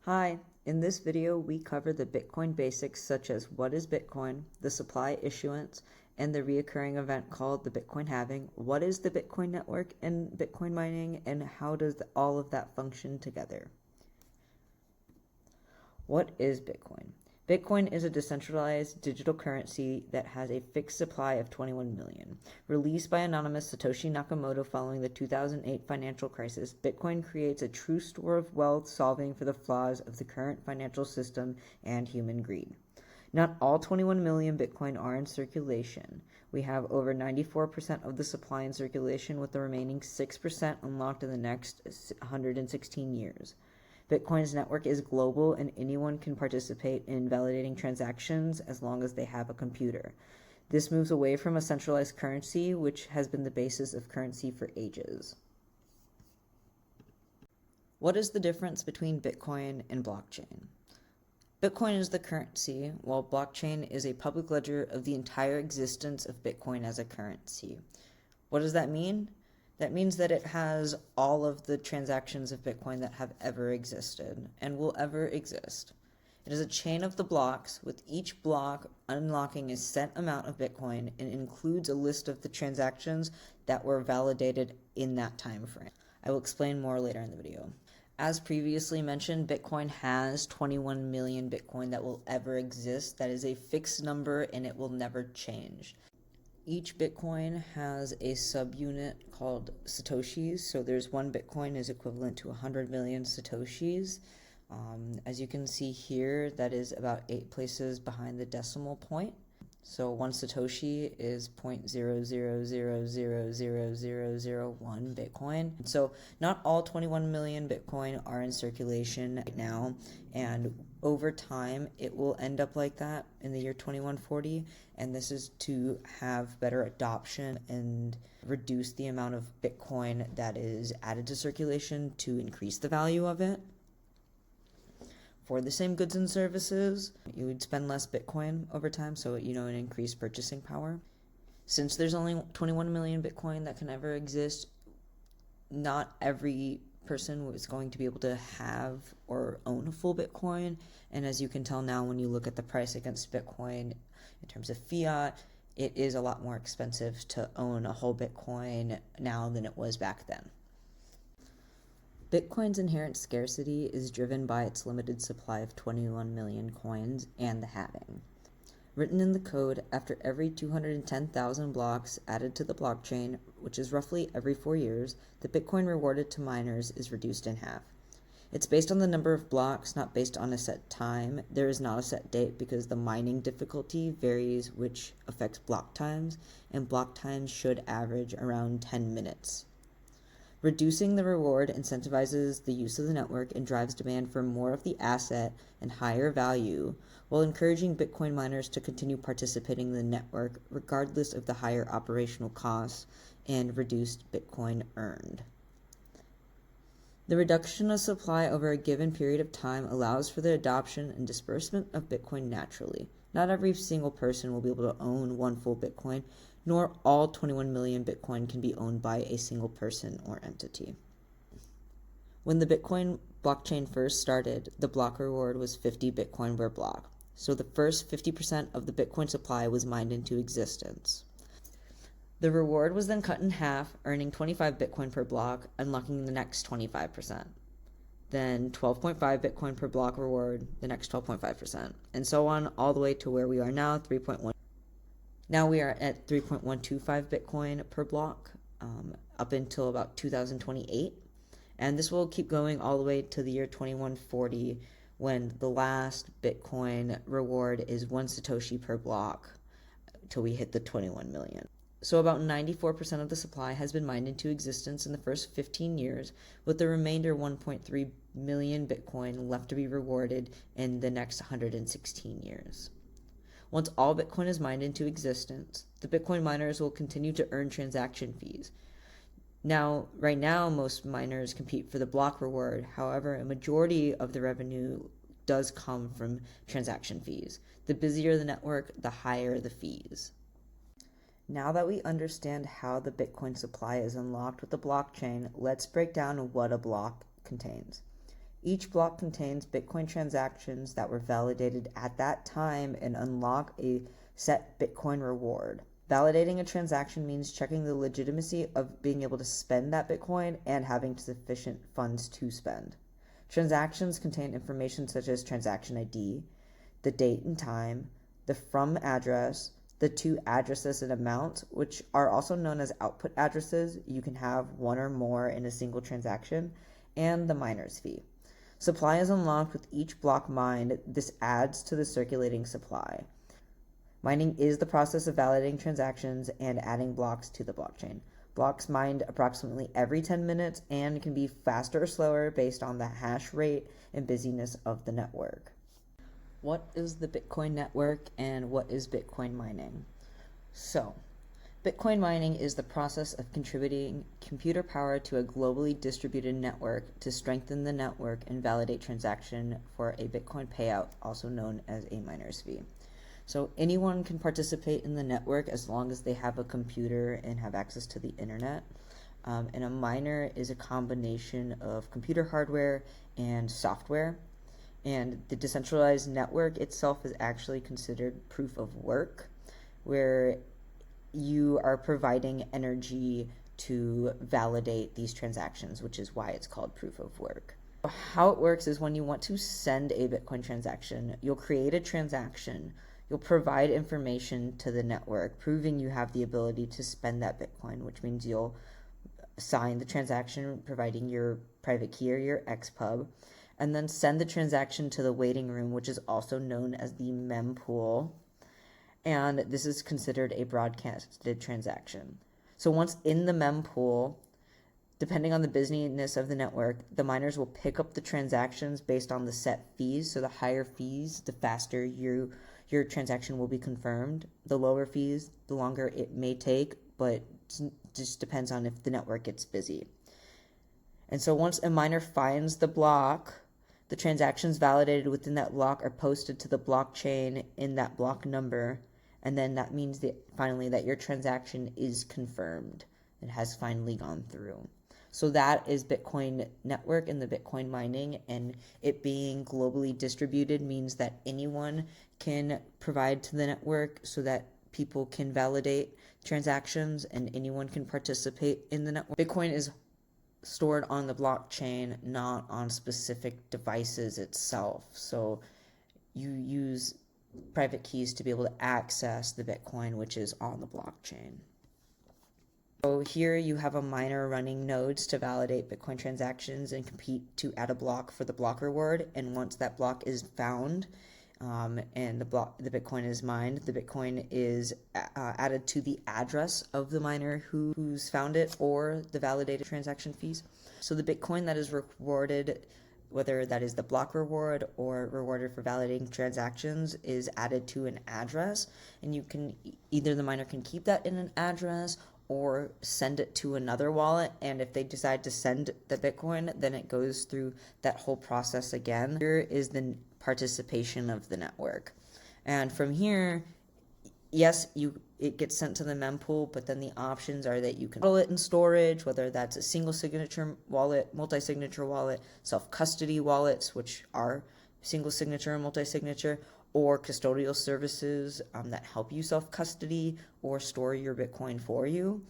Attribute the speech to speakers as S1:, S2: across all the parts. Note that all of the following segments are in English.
S1: Hi, in this video we cover the Bitcoin basics such as what is Bitcoin, the supply issuance, and the reoccurring event called the Bitcoin halving, what is the Bitcoin network and Bitcoin mining, and how does all of that function together. What is Bitcoin? Bitcoin is a decentralized digital currency that has a fixed supply of 21 million. Released by anonymous Satoshi Nakamoto following the 2008 financial crisis, Bitcoin creates a true store of wealth, solving for the flaws of the current financial system and human greed. Not all 21 million Bitcoin are in circulation. We have over 94% of the supply in circulation, with the remaining 6% unlocked in the next 116 years. Bitcoin's network is global and anyone can participate in validating transactions as long as they have a computer. This moves away from a centralized currency, which has been the basis of currency for ages. What is the difference between Bitcoin and blockchain? Bitcoin is the currency, while blockchain is a public ledger of the entire existence of Bitcoin as a currency. What does that mean? That means that it has all of the transactions of Bitcoin that have ever existed and will ever exist. It is a chain of the blocks, with each block unlocking a set amount of Bitcoin, and includes a list of the transactions that were validated in that time frame. I will explain more later in the video. As previously mentioned, Bitcoin has 21 million Bitcoin that will ever exist. That is a fixed number and it will never change. Each Bitcoin has a subunit called Satoshis. So there's one Bitcoin is equivalent to 100 million Satoshis. As you can see here, that is about 8 places behind the decimal point. So one Satoshi is 0.000000001 Bitcoin. So not all 21 million Bitcoin are in circulation right now, and over time it will end up like that in the year 2140, and this is to have better adoption and reduce the amount of Bitcoin that is added to circulation to increase the value of it. For the same goods and services, you would spend less Bitcoin over time, so an increased purchasing power. Since there's only 21 million Bitcoin that can ever exist, not every person is going to be able to have or own a full Bitcoin, and as you can tell now when you look at the price against Bitcoin in terms of fiat, it is a lot more expensive to own a whole Bitcoin now than it was back then. Bitcoin's inherent scarcity is driven by its limited supply of 21 million coins and the halving. Written in the code, after every 210,000 blocks added to the blockchain, which is roughly every 4 years, the Bitcoin rewarded to miners is reduced in half. It's based on the number of blocks, not based on a set time. There is not a set date because the mining difficulty varies, which affects block times, and block times should average around 10 minutes. Reducing the reward incentivizes the use of the network and drives demand for more of the asset and higher value, while encouraging Bitcoin miners to continue participating in the network regardless of the higher operational costs and reduced Bitcoin earned. The reduction of supply over a given period of time allows for the adoption and disbursement of Bitcoin naturally. Not every single person will be able to own one full Bitcoin, nor all 21 million Bitcoin can be owned by a single person or entity. When the Bitcoin blockchain first started, the block reward was 50 Bitcoin per block. So the first 50% of the Bitcoin supply was mined into existence. The reward was then cut in half, earning 25 Bitcoin per block, unlocking the next 25%. Then 12.5 Bitcoin per block reward, the next 12.5%, and so on all the way to where we are now, 3.1. Now we are at 3.125 Bitcoin per block up until about 2028. And this will keep going all the way to the year 2140, when the last Bitcoin reward is 1 Satoshi per block till we hit the 21 million. So about 94% of the supply has been mined into existence in the first 15 years, with the remainder 1.3 million Bitcoin left to be rewarded in the next 116 years. Once all Bitcoin is mined into existence, the Bitcoin miners will continue to earn transaction fees. Now, right now, most miners compete for the block reward. However, a majority of the revenue does come from transaction fees. The busier the network, the higher the fees. Now that we understand how the Bitcoin supply is unlocked with the blockchain, let's break down what a block contains. Each block contains Bitcoin transactions that were validated at that time and unlock a set Bitcoin reward. Validating a transaction means checking the legitimacy of being able to spend that Bitcoin and having sufficient funds to spend. Transactions contain information such as transaction ID, the date and time, the from address, the to addresses and amount, which are also known as output addresses. You can have one or more in a single transaction, and the miner's fee. Supply is unlocked with each block mined. This adds to the circulating supply. Mining is the process of validating transactions and adding blocks to the blockchain. Blocks mined approximately every 10 minutes and can be faster or slower based on the hash rate and busyness of the network. What is the Bitcoin network and what is Bitcoin mining? So, Bitcoin mining is the process of contributing computer power to a globally distributed network to strengthen the network and validate transaction for a Bitcoin payout, also known as a miner's fee. So anyone can participate in the network as long as they have a computer and have access to the internet. And a miner is a combination of computer hardware and software. And the decentralized network itself is actually considered proof of work, where you are providing energy to validate these transactions, which is why it's called proof of work. How it works is when you want to send a Bitcoin transaction, you'll create a transaction. You'll provide information to the network, proving you have the ability to spend that Bitcoin, which means you'll sign the transaction, providing your private key or your XPub, and then send the transaction to the waiting room, which is also known as the mempool. And this is considered a broadcasted transaction. So once in the mempool, depending on the busyness of the network, the miners will pick up the transactions based on the set fees. So the higher fees, the faster your transaction will be confirmed. The lower fees, the longer it may take, but it just depends on if the network gets busy. And so once a miner finds the block, the transactions validated within that block are posted to the blockchain in that block number, and then that means that finally that your transaction is confirmed. It has finally gone through. So that is Bitcoin network and the Bitcoin mining, and it being globally distributed means that anyone can provide to the network so that people can validate transactions and anyone can participate in the network. Bitcoin is stored on the blockchain, not on specific devices itself. So you use private keys to be able to access the Bitcoin, which is on the blockchain. So here you have a miner running nodes to validate Bitcoin transactions and compete to add a block for the block reward. And once that block is found and the Bitcoin is mined, the Bitcoin is added to the address of the miner who's found it or the validated transaction fees. So the Bitcoin that is rewarded, whether that is the block reward or rewarded for validating transactions, is added to an address, and you can either the miner can keep that in an address or send it to another wallet. And if they decide to send the Bitcoin, then it goes through that whole process again. Here is the participation of the network, and from here, yes, it gets sent to the mempool, but then the options are that you can hold it in storage, whether that's a single signature wallet, multi-signature wallet, self-custody wallets, which are single signature and multi-signature, or custodial services that help you self-custody or store your Bitcoin for you,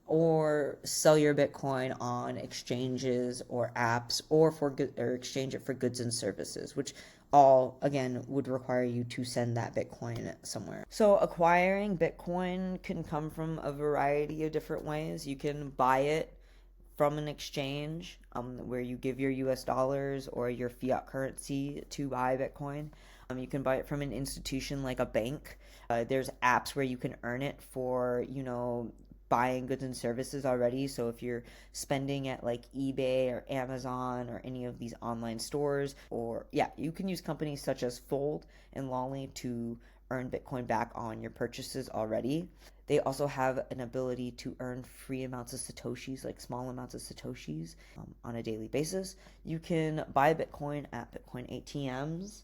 S1: or sell your Bitcoin on exchanges or apps, or exchange it for goods and services, which all, again, would require you to send that Bitcoin somewhere. So acquiring Bitcoin can come from a variety of different ways. You can buy it from an exchange where you give your US dollars or your fiat currency to buy Bitcoin. You can buy it from an institution like a bank. There's apps where you can earn it for, buying goods and services already. So if you're spending at like eBay or Amazon or any of these online stores, you can use companies such as Fold and Lolly to earn Bitcoin back on your purchases already. They also have an ability to earn free amounts of Satoshis, like small amounts of Satoshis on a daily basis. You can buy Bitcoin at Bitcoin ATMs.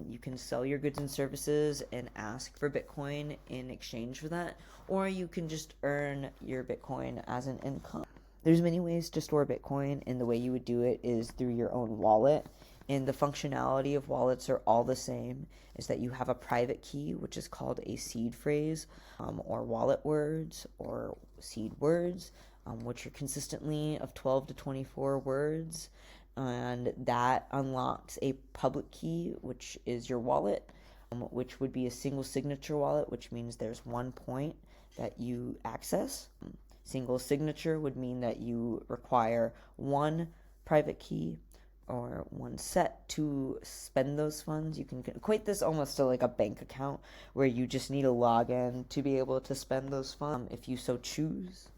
S1: You can sell your goods and services and ask for Bitcoin in exchange for that, or you can just earn your Bitcoin as an income. There's many ways to store Bitcoin, and the way you would do it is through your own wallet. And the functionality of wallets are all the same, is that you have a private key, which is called a seed phrase, or wallet words, or seed words, which are consistently of 12 to 24 words. And that unlocks a public key, which is your wallet, which would be a single signature wallet, which means there's one point that you access. Single signature would mean that you require one private key or one set to spend those funds. You can equate this almost to like a bank account where you just need a login to be able to spend those funds if you so choose.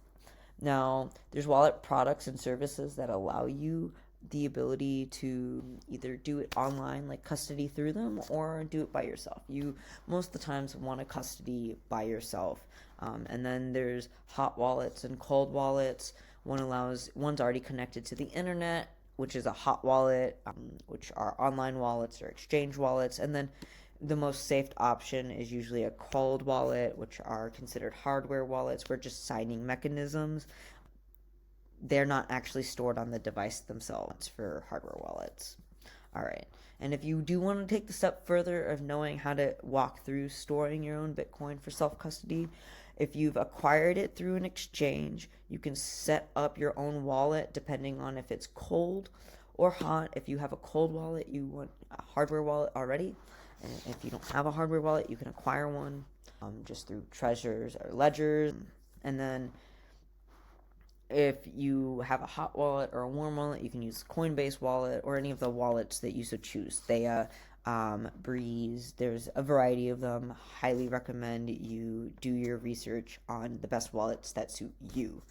S1: Now, there's wallet products and services that allow you the ability to either do it online, like custody through them, or do it by yourself. You most of the times want to custody by yourself. And then there's hot wallets and cold wallets. One's already connected to the internet, which is a hot wallet, which are online wallets or exchange wallets. And then the most safe option is usually a cold wallet, which are considered hardware wallets. We're just signing mechanisms. They're not actually stored on the device themselves for hardware wallets. All right. And if you do want to take the step further of knowing how to walk through storing your own Bitcoin for self-custody, if you've acquired it through an exchange, you can set up your own wallet depending on if it's cold or hot. If you have a cold wallet, you want a hardware wallet already. And if you don't have a hardware wallet, you can acquire one just through Treasures or Ledgers. And then if you have a hot wallet or a warm wallet, you can use Coinbase wallet or any of the wallets that you so choose. Theia, Breeze, there's a variety of them. Highly recommend you do your research on the best wallets that suit you.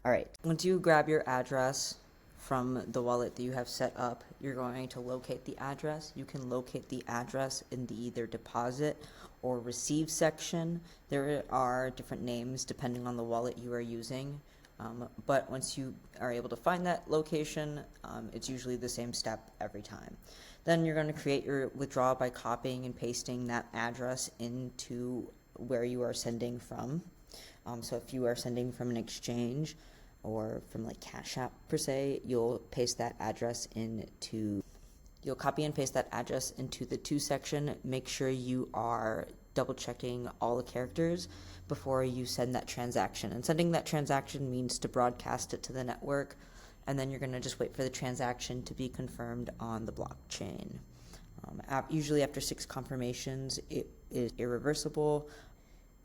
S1: All right, once you grab your address from the wallet that you have set up, you're going to locate the address. You can locate the address in the either deposit or receive section. There are different names depending on the wallet you are using. But once you are able to find that location, it's usually the same step every time. Then you're going to create your withdrawal by copying and pasting that address into where you are sending from. So if you are sending from an exchange or from like Cash App per se, you'll copy and paste that address into the to section. Make sure you are double checking all the characters before you send that transaction. And sending that transaction means to broadcast it to the network, and then you're going to just wait for the transaction to be confirmed on the blockchain. Usually after 6 confirmations, it is irreversible.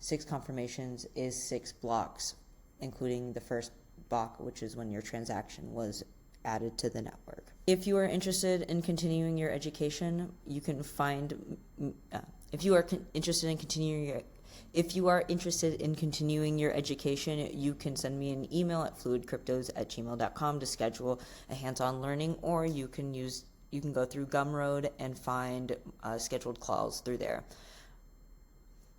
S1: 6 confirmations is 6 blocks, including the first block, which is when your transaction was added to the network. If you are interested in continuing your education, you can find if you are interested in continuing your education, you can send me an email at fluidcryptos@gmail.com to schedule a hands-on learning, or you can go through Gumroad and find scheduled calls through there.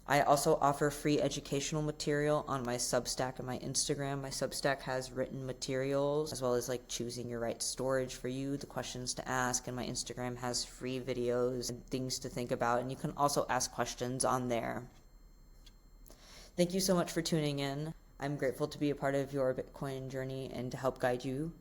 S1: I also offer free educational material on my Substack and my Instagram. My Substack has written materials as well as like choosing your right storage for you, the questions to ask, and my Instagram has free videos and things to think about, and you can also ask questions on there. Thank you so much for tuning in. I'm grateful to be a part of your Bitcoin journey and to help guide you